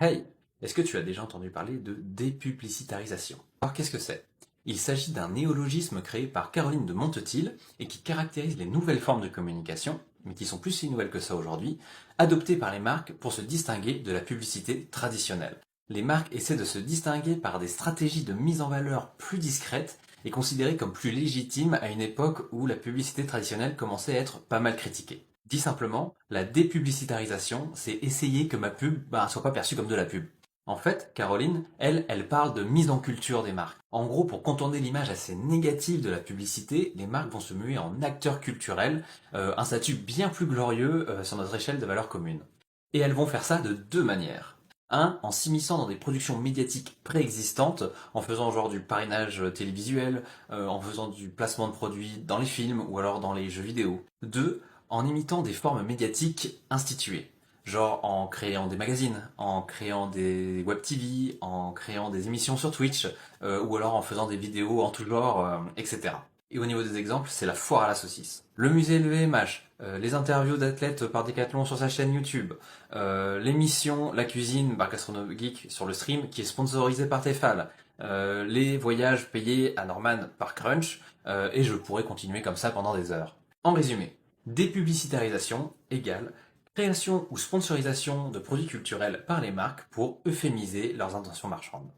Hey, est-ce que tu as déjà entendu parler de dépublicitarisation? Alors qu'est-ce que c'est? Il s'agit d'un néologisme créé par Caroline de Montetil et qui caractérise les nouvelles formes de communication, mais qui sont plus si nouvelles que ça aujourd'hui, adoptées par les marques pour se distinguer de la publicité traditionnelle. Les marques essaient de se distinguer par des stratégies de mise en valeur plus discrètes et considérées comme plus légitimes à une époque où la publicité traditionnelle commençait à être pas mal critiquée. Dit simplement, la dépublicitarisation, c'est essayer que ma pub soit pas perçue comme de la pub. En fait, Caroline, elle parle de mise en culture des marques. En gros, pour contourner l'image assez négative de la publicité, les marques vont se muer en acteurs culturels, un statut bien plus glorieux sur notre échelle de valeurs communes. Et elles vont faire ça de deux manières. Un, en s'immisçant dans des productions médiatiques préexistantes, en faisant genre du parrainage télévisuel, en faisant du placement de produits dans les films ou alors dans les jeux vidéo. Deux, en imitant des formes médiatiques instituées. Genre en créant des magazines, en créant des web TV, en créant des émissions sur Twitch, ou alors en faisant des vidéos en tout genre, etc. Et au niveau des exemples, c'est la foire à la saucisse. Le musée LVMH, les interviews d'athlètes par Decathlon sur sa chaîne YouTube, l'émission La cuisine par Gastronom Geek sur le stream qui est sponsorisée par Tefal, les voyages payés à Norman par Crunch, et je pourrais continuer comme ça pendant des heures. En résumé, dépublicitarisation égale création ou sponsorisation de produits culturels par les marques pour euphémiser leurs intentions marchandes.